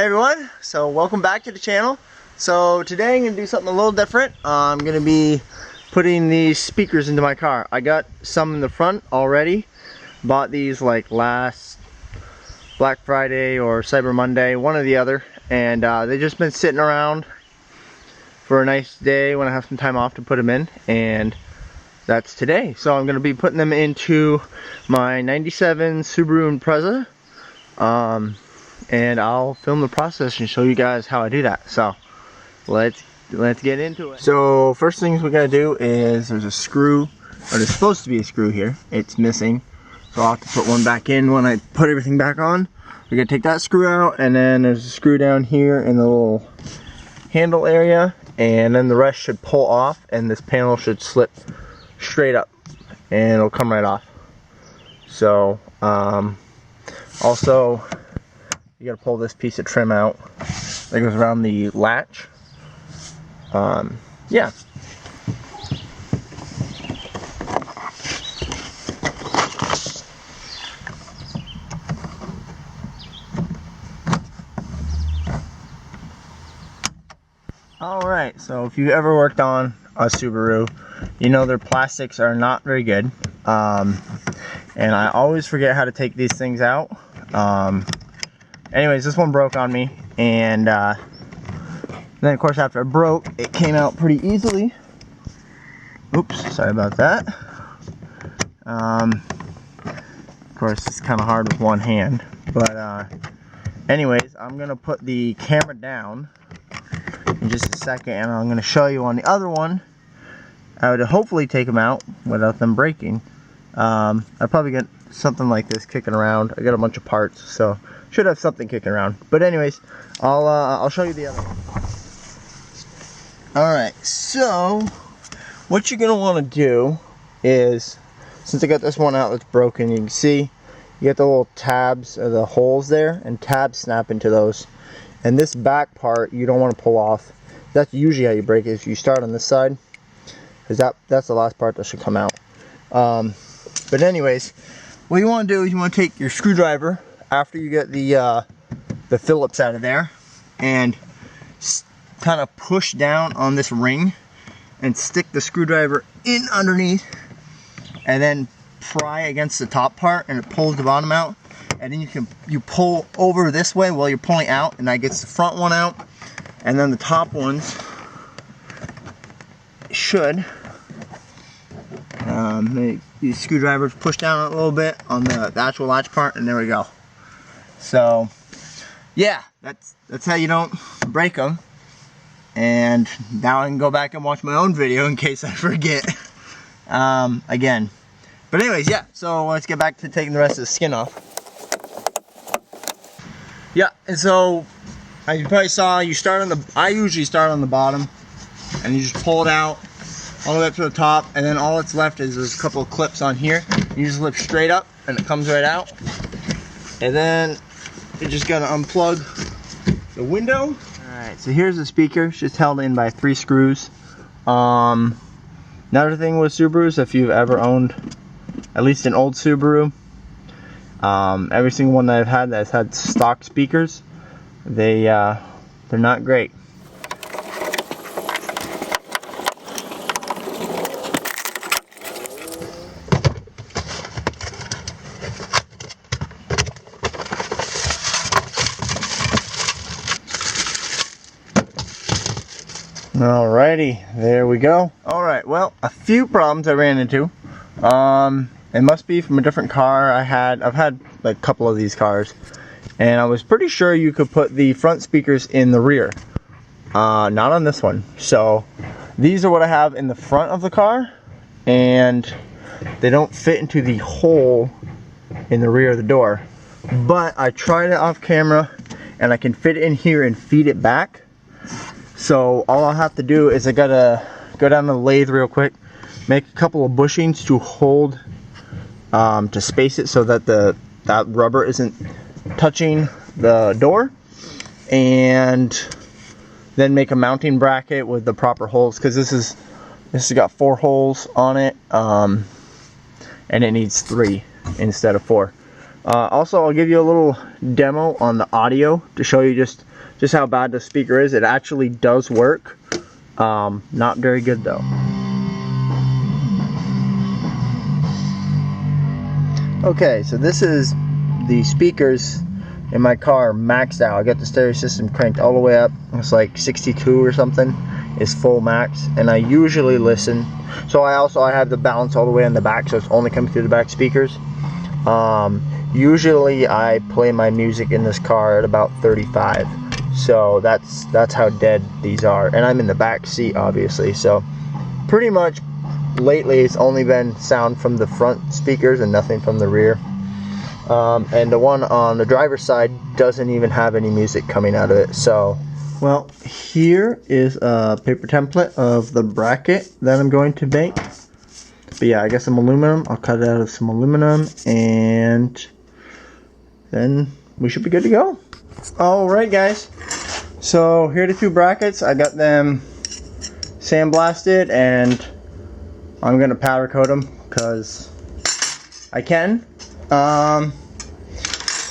Hey everyone, so welcome back to the channel. So today I'm going to do something a little different. I'm going to be putting these speakers into my car. I got some in the front already. Bought these like last Black Friday or Cyber Monday, one or the other. And they've just been sitting around for a nice day when I have some time off to put them in. And that's today. So I'm going to be putting them into my 97 Subaru Impreza. And I'll film the process and show you guys how I do that. So let's get into it. So first things we gotta do is there's a screw, or there's supposed to be a screw here. It's missing, so I'll have to put one back in when I put everything back on. We're gonna take that screw out, and then there's a screw down here in the little handle area, and then the rest should pull off, and this panel should slip straight up, and it'll come right off. So also, you gotta pull this piece of trim out that goes around the latch. Yeah. Alright, so if you've ever worked on a Subaru, you know their plastics are not very good. And I always forget how to take these things out. Anyways, this one broke on me, and then of course after it broke, it came out pretty easily. Oops, sorry about that. Of course it's kind of hard with one hand, but anyways, I'm gonna put the camera down in just a second, and I'm gonna show you on the other one how to hopefully take them out without them breaking. I probably got something like this kicking around. I got a bunch of parts, so should have something kicking around. But anyways, I'll show you the other one. Alright, so what you're gonna want to do is, since I got this one out that's broken, you can see you get the little tabs, or the holes there, and tabs snap into those. And this back part you don't want to pull off. That's usually how you break it, is you start on this side, because that's the last part that should come out. But anyways, what you want to do is you want to take your screwdriver after you get the Phillips out of there, and kind of push down on this ring and stick the screwdriver in underneath, and then pry against the top part, and it pulls the bottom out. And then you pull over this way while you're pulling out, and that gets the front one out, and then the top ones should. These screwdrivers push down a little bit on the actual latch part, and there we go. So yeah, that's how you don't break them. And now I can go back and watch my own video in case I forget again. But anyways, yeah, so let's get back to taking the rest of the skin off. Yeah, and so as you probably saw, I usually start on the bottom, and you just pull it out all the way up to the top, and then all that's left is there's a couple of clips on here. You just lift straight up, and it comes right out. And then you just gotta unplug the window. Alright, so here's the speaker. It's just held in by 3 screws. Another thing with Subarus, if you've ever owned at least an old Subaru, every single one that I've had that's had stock speakers, they're not great. Alrighty, there we go. Alright, well, a few problems I ran into. It must be from a different car. I've had like a couple of these cars, and I was pretty sure you could put the front speakers in the rear. Not on this one. So these are what I have in the front of the car, and they don't fit into the hole in the rear of the door. But I tried it off camera, and I can fit it in here and feed it back. So all I'll have to do is I gotta go down to the lathe real quick, make a couple of bushings to hold, to space it so that that rubber isn't touching the door, and then make a mounting bracket with the proper holes, because this has got 4 holes on it, and it needs 3 instead of 4. Also, I'll give you a little demo on the audio to show you just just how bad the speaker is. It actually does work. Not very good though. Okay, so this is the speakers in my car maxed out. I got the stereo system cranked all the way up. It's like 62 or something is full max, and I usually listen. So I have the balance all the way on the back, so it's only coming through the back speakers. Usually I play my music in this car at about 35. So that's how dead these are, and I'm in the back seat obviously. So pretty much lately it's only been sound from the front speakers and nothing from the rear. And the one on the driver's side doesn't even have any music coming out of it. So, well, here is a paper template of the bracket that I'm going to make. But yeah, I got some aluminum. I'll cut it out of some aluminum, and then we should be good to go. Alright guys, so here are the two brackets. I got them sandblasted, and I'm going to powder coat them because I can.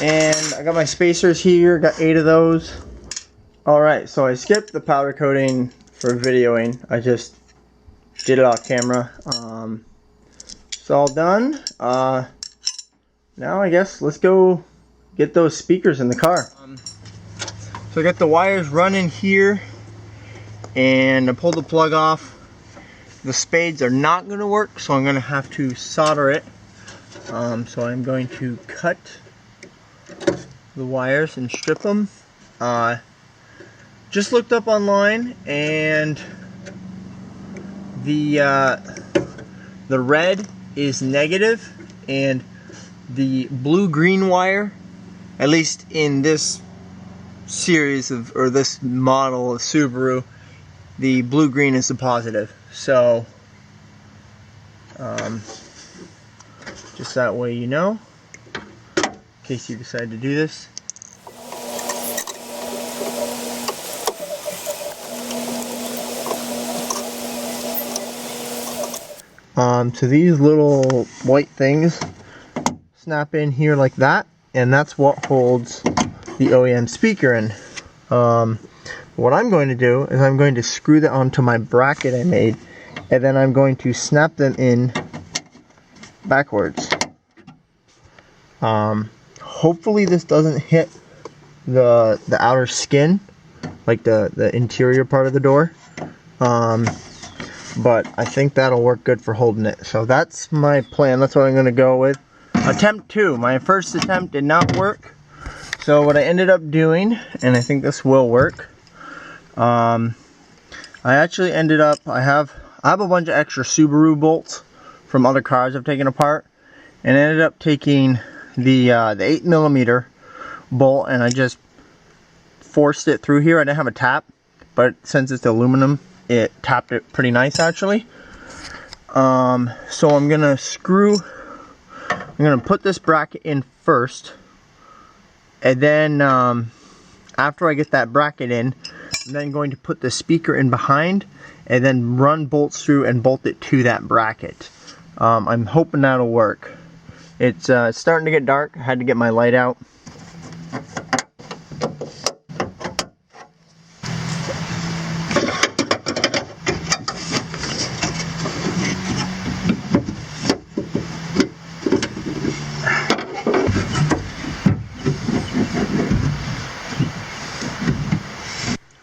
And I got my spacers here, got 8 of those. Alright, so I skipped the powder coating for videoing. I just did it off camera. It's all done. Now I guess let's go get those speakers in the car. So I got the wires running here, and I pulled the plug off. The spades are not going to work, so I'm going to have to solder it. So I'm going to cut the wires and strip them. Just looked up online, and the red is negative, and the blue-green wire, at least in this series of, or this model of Subaru, the blue-green is the positive. So just that way you know, in case you decide to do this. So these little white things snap in here like that, and that's what holds the OEM speaker in. What I'm going to do is I'm going to screw that onto my bracket I made, and then I'm going to snap them in backwards. Hopefully this doesn't hit the outer skin, like the interior part of the door. But I think that'll work good for holding it. So that's my plan. That's what I'm going to go with. Attempt 2. My first attempt did not work. So what I ended up doing, and I think this will work, I actually ended up, I have a bunch of extra Subaru bolts from other cars I've taken apart, and I ended up taking the 8mm bolt, and I just forced it through here. I didn't have a tap, but since it's aluminum, it tapped it pretty nice actually. So I'm gonna put this bracket in first, and then after I get that bracket in, I'm then going to put the speaker in behind, and then run bolts through and bolt it to that bracket. I'm hoping that'll work. It's starting to get dark. I had to get my light out.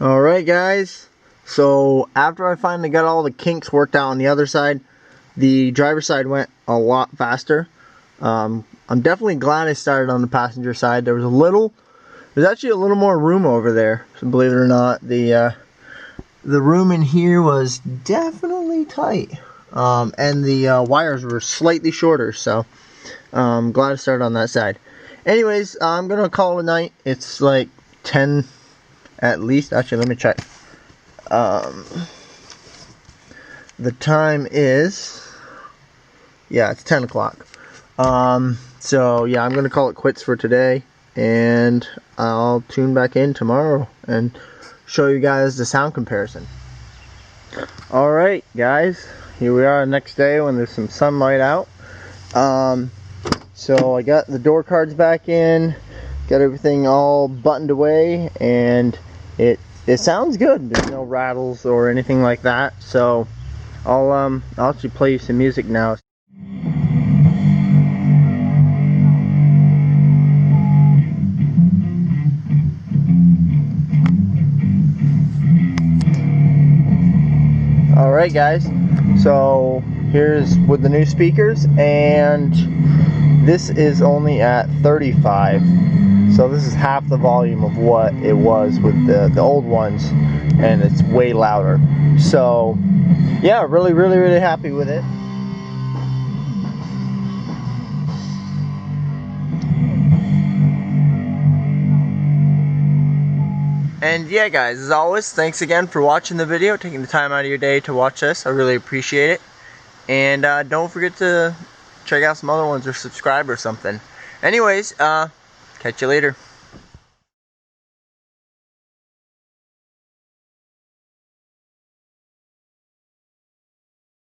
Alright guys, so after I finally got all the kinks worked out on the other side, the driver's side went a lot faster. I'm definitely glad I started on the passenger side. There's actually a little more room over there, so believe it or not. The room in here was definitely tight, and the wires were slightly shorter, so I'm glad I started on that side. Anyways, I'm gonna call it a night. It's like 10 at least. Actually, let me check. The time is, yeah, it's 10 o'clock. So yeah, I'm gonna call it quits for today, and I'll tune back in tomorrow and show you guys the sound comparison. Alright guys, here we are the next day when there's some sunlight out. So I got the door cards back in, got everything all buttoned away, and it sounds good. There's no rattles or anything like that. So I'll actually play you some music now. Alright guys, so here's with the new speakers, and this is only at 35, so this is half the volume of what it was with the old ones, and it's way louder. So yeah, really happy with it. And yeah guys, as always, thanks again for watching the video, taking the time out of your day to watch this. I really appreciate it. And don't forget to check out some other ones or subscribe or something. Anyways, catch you later.